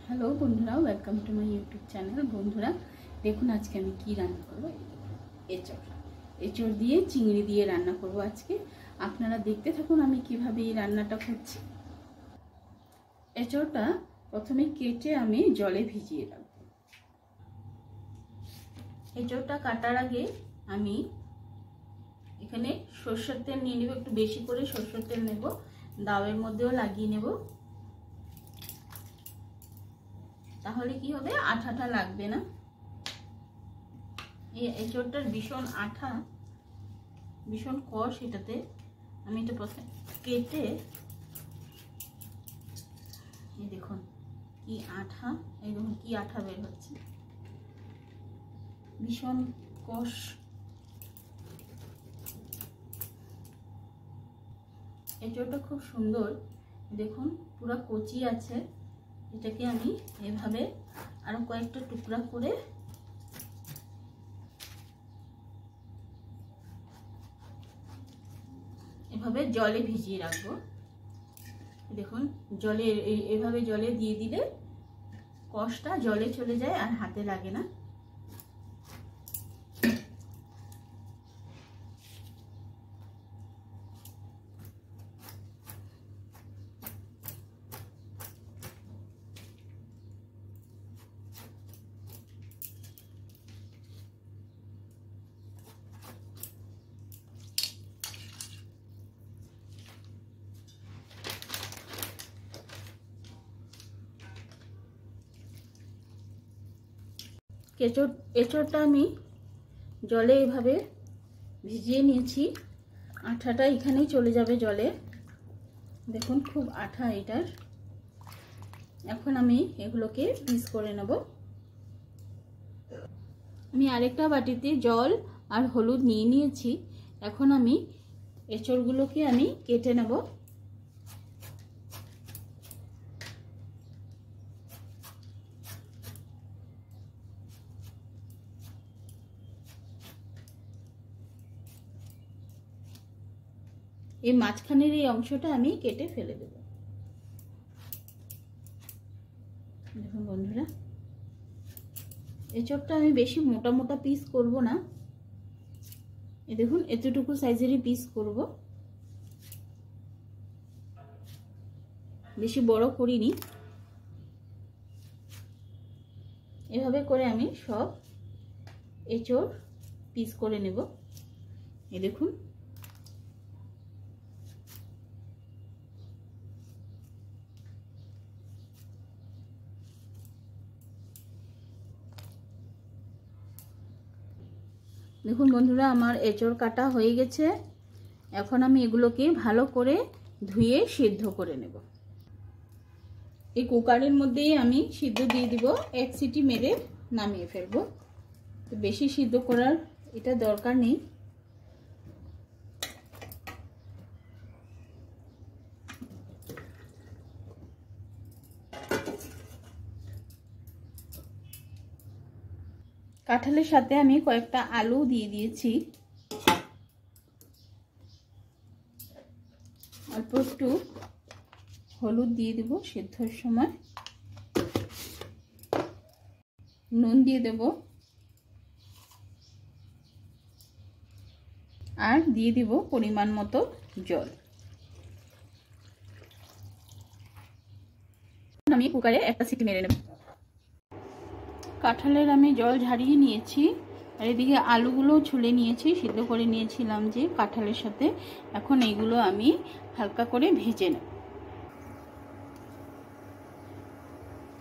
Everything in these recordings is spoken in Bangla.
হ্যালো বন্ধুরা, welcome to my YouTube channel. বন্ধুরা দেখুন আজকে আমি কি রান্না করব। এঁচড় দিয়ে চিংড়ি দিয়ে রান্না করব আজকে। আপনারা দেখতে থাকুন আমি কিভাবে এই রান্নাটা করছি। এঁচড়টা প্রথমে কেটে আমি জলে ভিজিয়ে রাখবো। এঁচড়টা কাটার আগে আমি এখানে সরষের তেল নিয়ে নেব, একটু বেশি করে সরষের তেল নেব, দাওয়ের মধ্যেও লাগিয়ে নেব, তাহলে কি হবে, আঠাটা লাগবে না। এই এঁচড়টার ভীষণ আঠা, ভীষণ কষ এটাতে। আমি এটা প্রথমে কেটে, এই দেখুন কি আঠা, এই দেখুন কি আঠা বের হচ্ছে, ভীষণ কষ। এঁচড়টা খুব সুন্দর, দেখুন পুরো কচি আছে। এটাকে আমি এভাবে আরো কয়েকটা টুকরা করে এভাবে জলে ভিজিয়ে রাখবো। দেখুন জলে এভাবে জলে দিয়ে দিলে কষটা জলে চলে যায় আর হাতে লাগে না। এঁচড়টা আমি জলে এভাবে ভিজিয়ে নিয়েছি, আঠাটা এখানেই চলে যাবে জলে। দেখুন খুব আঠা এটার। এখন আমি এগুলোকে পিস করে নেব। আমি আরেকটা বাটিতে জল আর হলুদ নিয়ে নিয়েছি। এখন আমি এঁচড়গুলোকে আমি কেটে নেব। এই মাঝখানের এই অংশটা আমি কেটে ফেলে দেব। দেখুন বন্ধুরা, এঁচড়টা আমি বেশি মোটা মোটা পিস করব না, এই দেখুন এতটুকু সাইজেরই পিস করব, বেশি বড় করিনি। এভাবে করে আমি সব এঁচড় পিস করে নেব। এই দেখুন দেখুন বন্ধুরা, আমার এঁচড় কাটা হয়ে গেছে। এখন আমি এগুলোকে ভালো করে ধুয়ে সিদ্ধ করে নেব। এই কুকারের মধ্যেই আমি সিদ্ধ দিয়ে দিব, 1 সিটি মেরে নামিয়ে ফেলবো। বেশি সিদ্ধ করার এটা দরকার নেই। কাঁঠালের সাথে আমি কয়েকটা আলু দিয়ে দিয়েছি, অল্প একটু হলুদ দিয়ে দেব সিদ্ধর সময়, নুন দিয়ে দেব, আর দিয়ে দিব পরিমাণ মতো জল। আমি কুকারে একটা সিটি মেরে নেব। কাঁঠালের আমি জল ঝারিয়ে নিয়েছি, আর এদিকে আলুগুলো ছুলে নিয়েছি, সিদ্ধ করে নিয়েছিলাম যে কাঁঠালের সাথে। এখন এইগুলো আমি হালকা করে ভেজে নেব।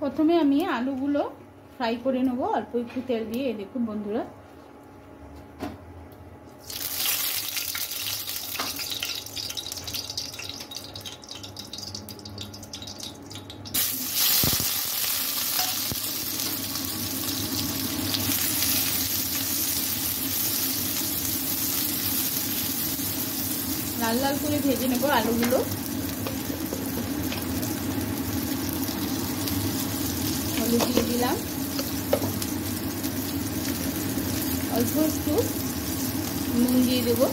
প্রথমে আমি আলুগুলো ফ্রাই করে নেব অল্প একটু তেল দিয়ে। দেখুন বন্ধুরা, লাল লাল করে ভেজে নেব আলুগুলো। হলুদ দিয়ে দিলাম, অল্প একটু নুন দিয়ে দেবো,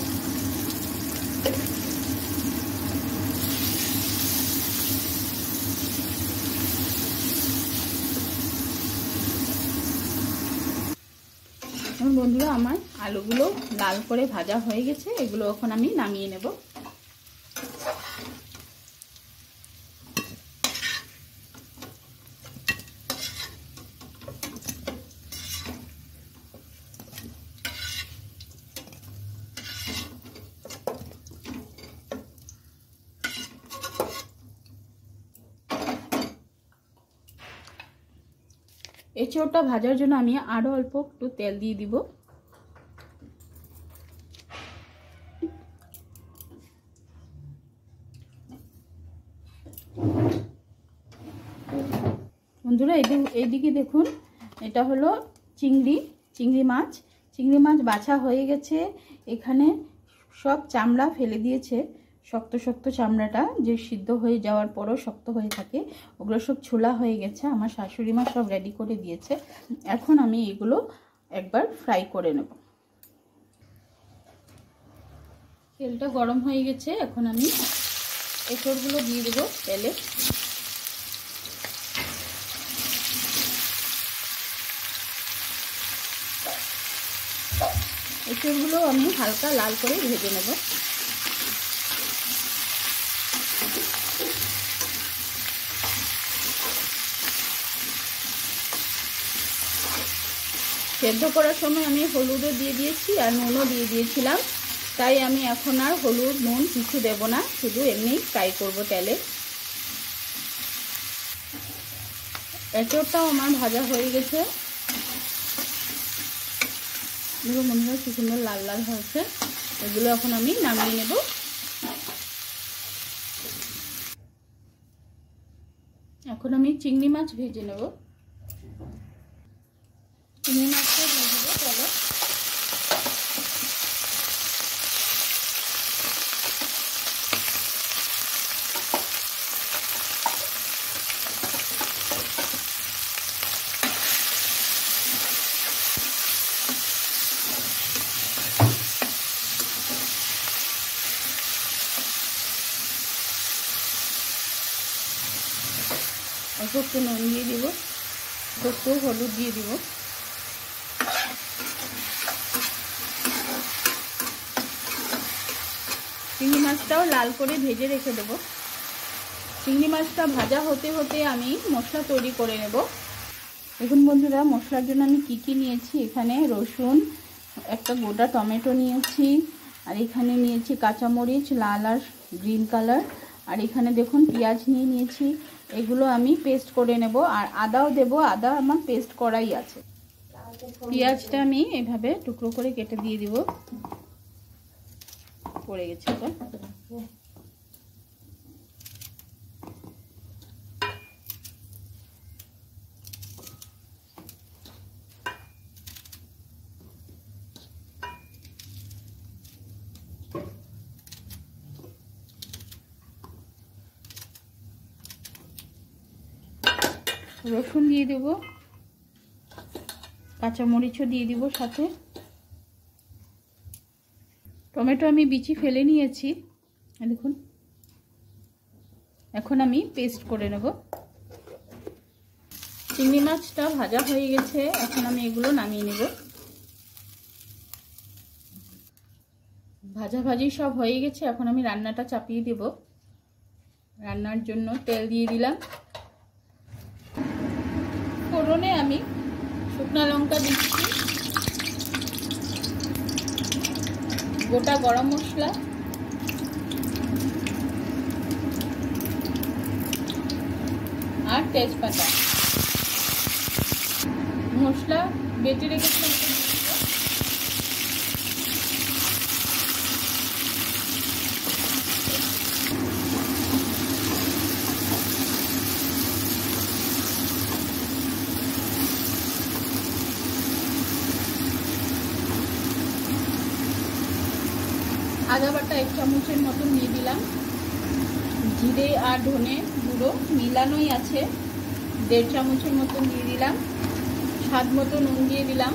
বন্ধুরা আমার আলুগুলো লাল করে ভাজা হয়ে গেছে, এগুলো এখন আমি নামিয়ে নেব। এঁচোড়টা ভাজার জন্য আমি আরো অল্প একটু তেল দিয়ে দিব। বন্ধুরা এইদিকে দেখুন, এটা হলো চিংড়ি মাছ। চিংড়ি মাছ বাছা হয়ে গেছে। এখানে সব চামড়া ফেলে দিয়েছে, শক্ত শক্ত চামড়াটা যে সিদ্ধ হয়ে যাওয়ার পরও শক্ত হয়ে থাকে, ওগুলো সব ছোলা হয়ে গেছে। আমার শাশুড়ি মা সব রেডি করে দিয়েছে। এখন আমি এগুলো একবার ফ্রাই করে নেব। তেলটা গরম হয়ে গেছে, এখন আমি এঁচোড়গুলো দিয়ে দেবো তেলে। এঁচোড়গুলো আমি হালকা লাল করে ভেজে নেব। সেদ্ধ করার সময় আমি হলুদও দিয়ে দিয়েছি আর নুনও দিয়ে দিয়েছিলাম, তাই আমি এখন আর হলুদ নুন কিছু দেব না, শুধু এমনি ফ্রাই করব তেলে। এঁচোড়টাও আমার ভাজা হয়ে গেছে। এগুলো মনে হয় কি সুন্দর লাল লাল হয়েছে। এগুলো এখন আমি নামিয়ে নেব। এখন আমি চিংড়ি মাছ ভেজে নেব। চিংড়ি মাছটা দিয়ে দেবো চলো। অল্প একটু নুন দিয়ে দিব, একটু হলুদ দিয়ে দিব। চিংড়ি মাছটাও লাল করে ভেজে রেখে দেব। চিংড়ি মাছটা ভাজা হতে হতে আমি মশলা তৈরি করে নেব। দেখুন বন্ধুরা, মশলার জন্য আমি কি নিয়েছি। এখানে রসুন, একটা গোটা টমেটো নিয়েছি, আর এখানে নিয়েছি কাঁচামরিচ লাল আর গ্রিন কালার, আর এখানে দেখুন পেঁয়াজ নিয়েছি। এগুলো আমি পেস্ট করে নেব। আর আদাও দেব, আদা আমার পেস্ট করাই আছে। পেঁয়াজটা আমি এভাবে টুকরো করে কেটে দিয়ে দিব। পড়ে গেছে এটা। রসুন দিয়ে দেব, কাঁচামরিচও দিয়ে দিব সাথে। টমেটো আমি বিচি ফেলে নিয়েছি, দেখুন। এখন আমি পেস্ট করে নেব। চিংড়ি মাছটা ভাজা হয়ে গেছে, এখন আমি এগুলো নামিয়ে নেব। ভাজাভাজি সব হয়ে গেছে, এখন আমি রান্নাটা চাপিয়ে দেব। রান্নার জন্য তেল দিয়ে দিলাম। ফোড়নে আমি শুকনো লঙ্কা দিচ্ছি, গোটা গরম মশলা, আর তেজপাতা। মশলা বেটে রেখেছিলাম, আদা বাটা 1 চামচের মতন দিয়ে দিলাম। জিরে আর ধনে গুঁড়ো মিলানোই আছে, 1.5 চামচের মতন দিয়ে দিলাম। স্বাদ মতো নুন দিয়ে দিলাম।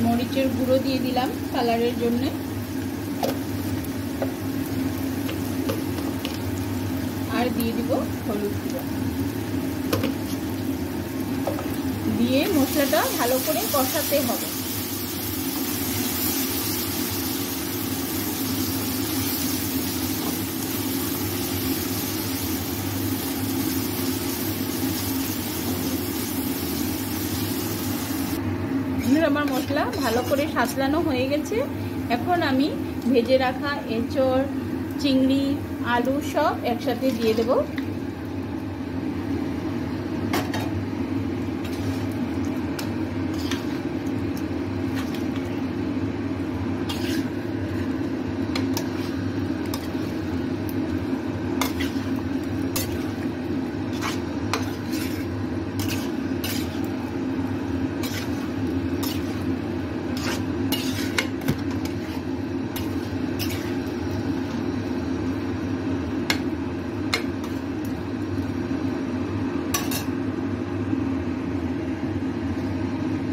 মরিচের গুঁড়ো দিয়ে দিলাম কালারের জন্য। দিয়ে দিব হলুদ গুঁড়ো, দিয়ে মশলাটা ভালো করে কষাতে হবে। আমার মশলা ভালো করে সাঁতলানো হয়ে গেছে। এখন আমি ভেজে রাখা এঁচড়, চিংড়ি, আলু সব একসাথে দিয়ে দেব।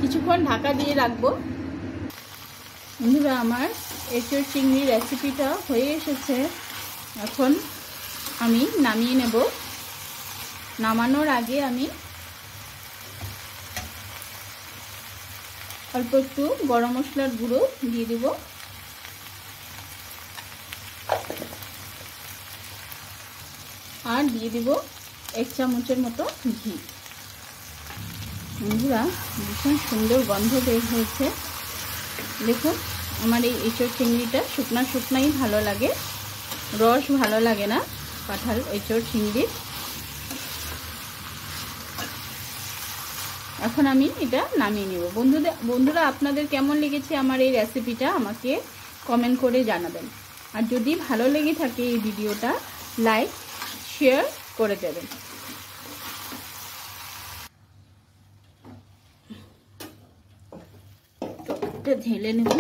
কিছুক্ষণ ঢাকা দিয়ে রাখবো। বন্ধুরা, আমার এঁচড় চিংড়ি রেসিপিটা হয়ে এসেছে। এখন আমি নামিয়ে নেব। নামানোর আগে আমি অল্প একটু গরম মশলার গুঁড়ো দিয়ে দেব, আর দিয়ে দেব 1 চামচের মতো ঘি। বন্ধুরা, ভীষণ সুন্দর গন্ধ বের হয়েছে। দেখুন, আমার এই এঁচড় চিংড়িটা শুকনা শুকনাই ভালো লাগে, রস ভালো লাগে না কাঁঠাল এঁচড় চিংড়ির। এখন আমি এটা নামিয়ে নেব। বন্ধুরা, আপনাদের কেমন লেগেছে আমার এই রেসিপিটা আমাকে কমেন্ট করে জানাবেন। আর যদি ভালো লেগে থাকে এই ভিডিওটা লাইক শেয়ার করে দেবেন। ঢেলে নেব।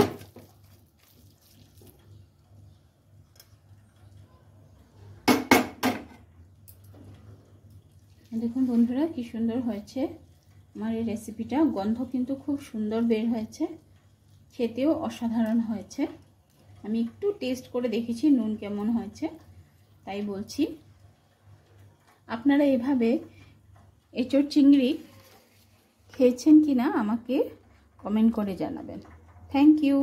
দেখুন বন্ধুরা, কি সুন্দর হয়েছে আমার এই রেসিপিটা। গন্ধ কিন্তু খুব সুন্দর বের হয়েছে, খেতেও অসাধারণ হয়েছে। আমি একটু টেস্ট করে দেখেছি নুন কেমন হয়েছে, তাই বলছি। আপনারা এভাবে এঁচড় চিংড়ি খেয়েছেন কিনা আমাকে কমেন্ট করে জানাবেন। Thank you.